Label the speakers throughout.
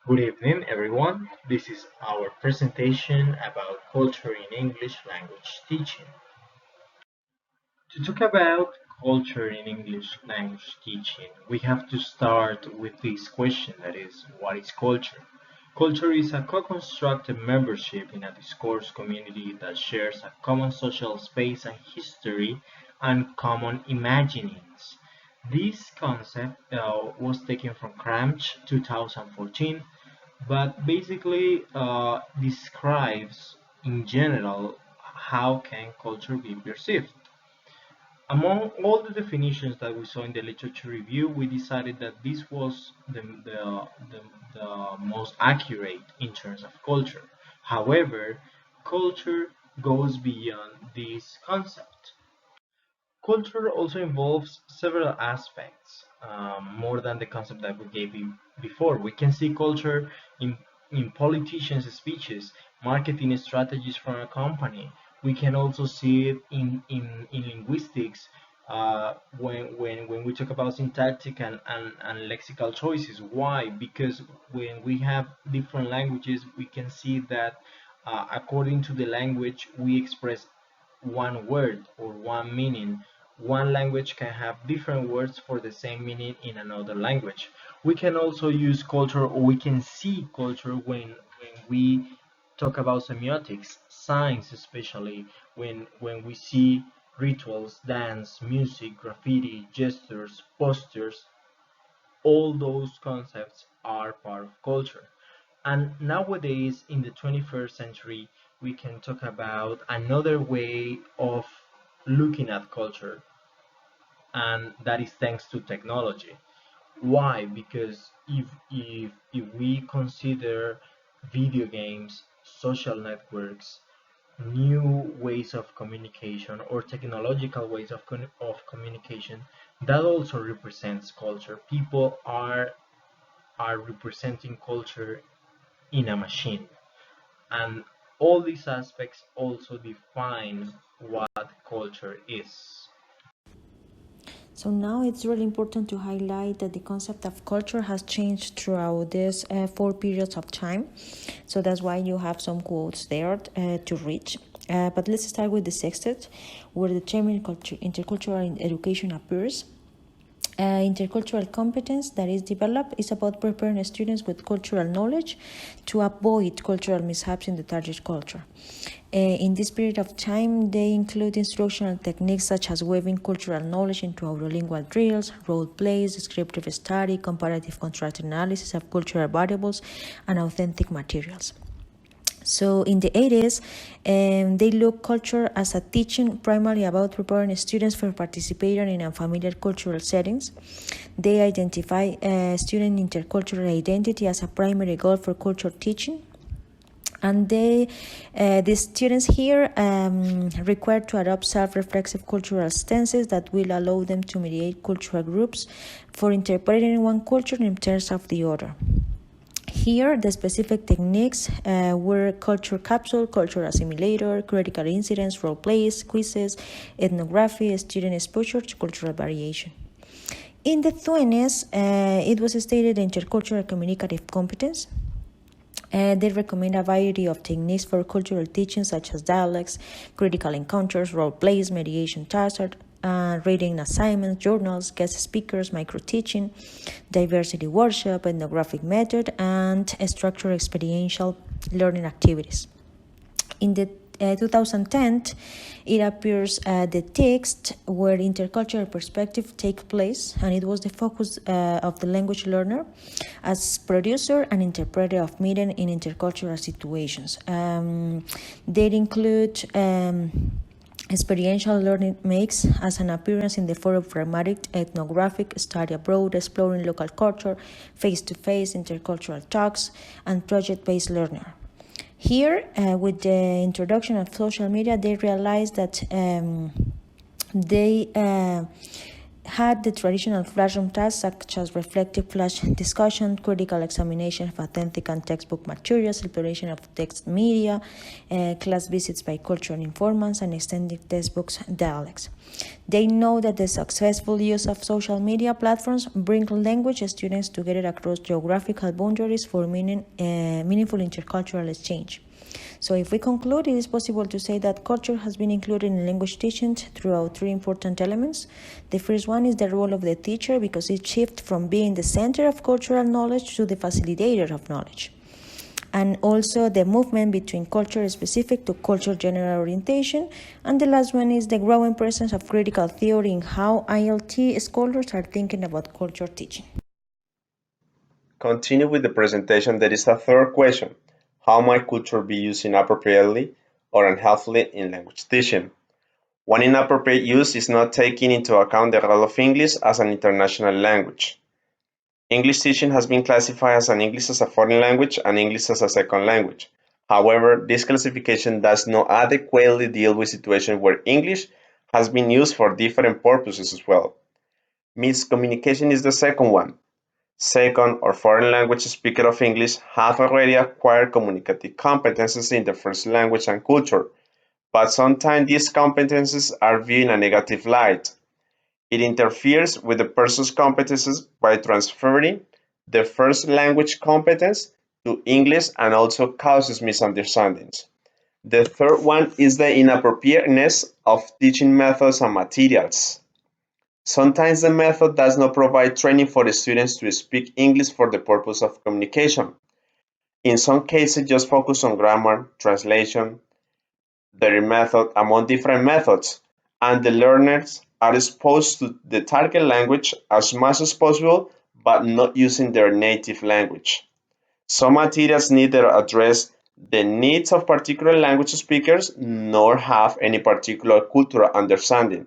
Speaker 1: Good evening, everyone. This is our presentation about culture in English language teaching. To talk about culture in English language teaching, we have to start with this question that is, what is culture? Culture is a co-constructed membership in a discourse community that shares a common social space and history and common imaginings. This concept was taken from Cramch 2014, but basically describes in general how can culture be perceived. Among all the definitions that we saw in the literature review, we decided that this was the most accurate in terms of culture. However, culture goes beyond this concept. Culture also involves several aspects, more than the concept that we gave you before. We can see culture in politicians' speeches, marketing strategies from a company. We can also see it in linguistics when we talk about syntactic and lexical choices. Why? Because when we have different languages, we can see that according to the language, we express one word or one meaning. One language can have different words for the same meaning in another language. We can also use culture, or we can see culture when we talk about semiotics, signs, especially when we see rituals, dance, music, graffiti, gestures, posters. All those concepts are part of culture. And nowadays, in the 21st century, we can talk about another way of looking at culture, and that is thanks to technology. Why? Because if we consider video games, social networks, new ways of communication or technological ways of communication, that also represents culture. People are representing culture in a machine. And all these aspects also define what culture is.
Speaker 2: So now it's really important to highlight that the concept of culture has changed throughout these 4 periods of time. So that's why you have some quotes there to reach. But let's start with the sextet, where the term intercultural education appears. Intercultural competence that is developed is about preparing students with cultural knowledge to avoid cultural mishaps in the target culture. In this period of time, they include instructional techniques such as weaving cultural knowledge into autolingual drills, role plays, descriptive study, comparative contrast analysis of cultural variables, and authentic materials. So in the 80s, they look culture as a teaching primarily about preparing students for participating in unfamiliar cultural settings. They identify student intercultural identity as a primary goal for culture teaching. And the students here required to adopt self-reflexive cultural stances that will allow them to mediate cultural groups for interpreting one culture in terms of the other. Here, the specific techniques were culture capsule, culture assimilator, critical incidents, role plays, quizzes, ethnography, student exposure to cultural variation. In the 20s, it was stated intercultural communicative competence. They recommend a variety of techniques for cultural teaching, such as dialects, critical encounters, role plays, mediation tasks, reading assignments, journals, guest speakers, micro-teaching, diversity workshop, ethnographic method, and structured experiential learning activities. In the 2010, it appears the text where intercultural perspective take place, and it was the focus of the language learner as producer and interpreter of meaning in intercultural situations. They include experiential learning makes as an appearance in the form of pragmatic ethnographic study abroad, exploring local culture, face-to-face intercultural talks, and project-based learning. Here, with the introduction of social media, they realized that they had the traditional classroom tasks such as reflective flash discussion, critical examination of authentic and textbook materials, preparation of text media, class visits by cultural informants, and extended textbooks dialects. They know that the successful use of social media platforms bring language students together across geographical boundaries for meaningful intercultural exchange. So if we conclude, it is possible to say that culture has been included in language teaching throughout three important elements. The first one is the role of the teacher, because it shifts from being the center of cultural knowledge to the facilitator of knowledge. And also the movement between culture specific to culture general orientation. And the last one is the growing presence of critical theory in how ILT scholars are thinking about culture teaching.
Speaker 3: Continue with the presentation. There is a third question. How might culture be used inappropriately or unhelpfully in language teaching? One inappropriate use is not taking into account the role of English as an international language. English teaching has been classified as an English as a foreign language and English as a second language. However, this classification does not adequately deal with situations where English has been used for different purposes as well. Miscommunication is the second one. Second or foreign language speakers of English have already acquired communicative competences in the first language and culture, but sometimes these competences are viewed in a negative light. It interferes with the person's competences by transferring the first language competence to English and also causes misunderstandings. The third one is the inappropriateness of teaching methods and materials. Sometimes the method does not provide training for the students to speak English for the purpose of communication. In some cases, just focus on grammar, translation, their method among different methods, and the learners are exposed to the target language as much as possible, but not using their native language. Some materials neither address the needs of particular language speakers nor have any particular cultural understanding.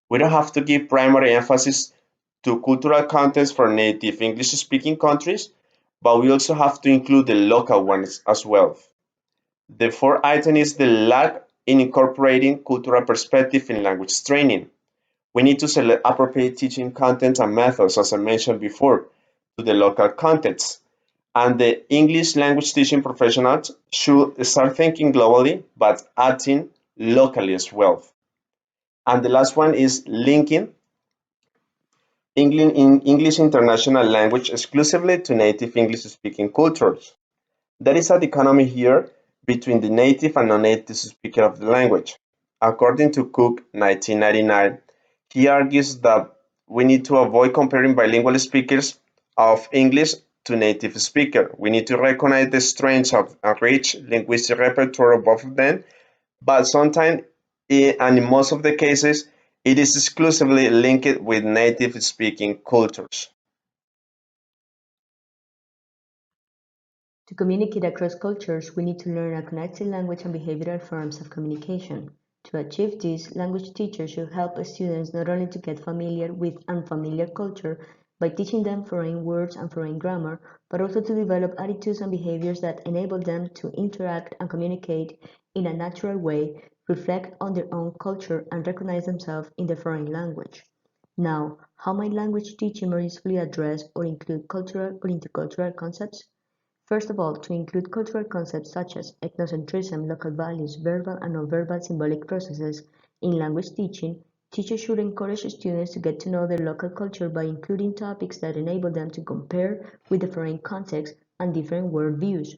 Speaker 3: We don't have to give primary emphasis to cultural contents for native English-speaking countries, but we also have to include the local ones as well. The fourth item is the lack in incorporating cultural perspective in language training. We need to select appropriate teaching content and methods, as I mentioned before, to the local context. And the English language teaching professionals should start thinking globally, but acting locally as well. And the last one is linking English international language exclusively to native English-speaking cultures. There is a dichotomy here between the native and non-native speaker of the language. According to Cook, 1999, he argues that we need to avoid comparing bilingual speakers of English to native speaker. We need to recognize the strengths of a rich linguistic repertoire of both of them, but sometimes, and in most of the cases, it is exclusively linked with native speaking cultures.
Speaker 4: To communicate across cultures, we need to learn a connected language and behavioral forms of communication. To achieve this, language teachers should help students not only to get familiar with unfamiliar culture by teaching them foreign words and foreign grammar, but also to develop attitudes and behaviors that enable them to interact and communicate in a natural way, reflect on their own culture, and recognize themselves in the foreign language. Now, how might language teaching more usefully address or include cultural or intercultural concepts? First of all, to include cultural concepts such as ethnocentrism, local values, verbal and non-verbal symbolic processes in language teaching, teachers should encourage students to get to know their local culture by including topics that enable them to compare with the foreign context and different worldviews.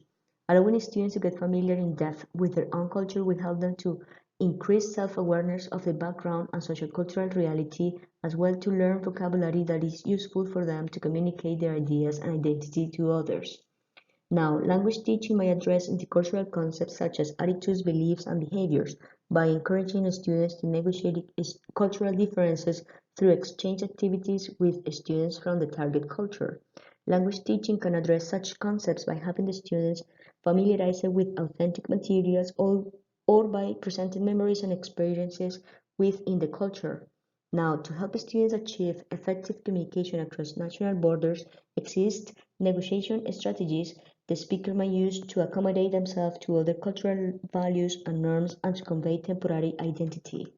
Speaker 4: Allowing students to get familiar in depth with their own culture will help them to increase self-awareness of the background and sociocultural reality, as well to learn vocabulary that is useful for them to communicate their ideas and identity to others. Now, language teaching may address intercultural concepts such as attitudes, beliefs, and behaviors by encouraging students to negotiate cultural differences through exchange activities with students from the target culture. Language teaching can address such concepts by having the students familiarize with authentic materials or by presenting memories and experiences within the culture. Now, to help students achieve effective communication across national borders, exist negotiation strategies the speaker may use to accommodate themselves to other cultural values and norms and to convey temporary identity.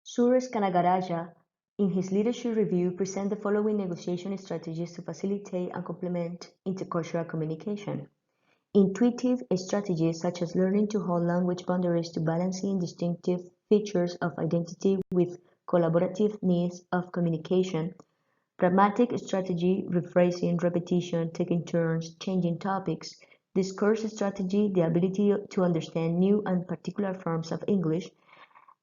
Speaker 4: Suresh Kanagaraja in his leadership review, present the following negotiation strategies to facilitate and complement intercultural communication. Intuitive strategies such as learning to hold language boundaries to balancing distinctive features of identity with collaborative needs of communication. Pragmatic strategy, rephrasing, repetition, taking turns, changing topics. Discourse strategy, the ability to understand new and particular forms of English.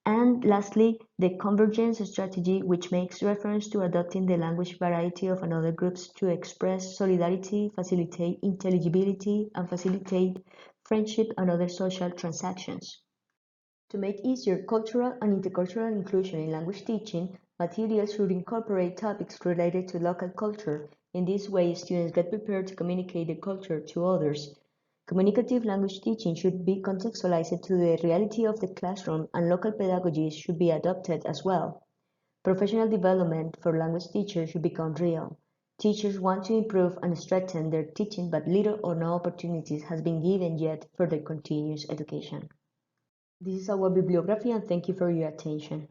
Speaker 4: And lastly, the convergence strategy, which makes reference to adopting the language variety of another groups to express solidarity, facilitate intelligibility, and facilitate friendship and other social transactions. To make easier cultural and intercultural inclusion in language teaching, materials should incorporate topics related to local culture. In this way, students get prepared to communicate the culture to others. Communicative language teaching should be contextualized to the reality of the classroom, and local pedagogies should be adopted as well. Professional development for language teachers should become real. Teachers want to improve and strengthen their teaching, but little or no opportunities has been given yet for their continuous education. This is our bibliography, and thank you for your attention.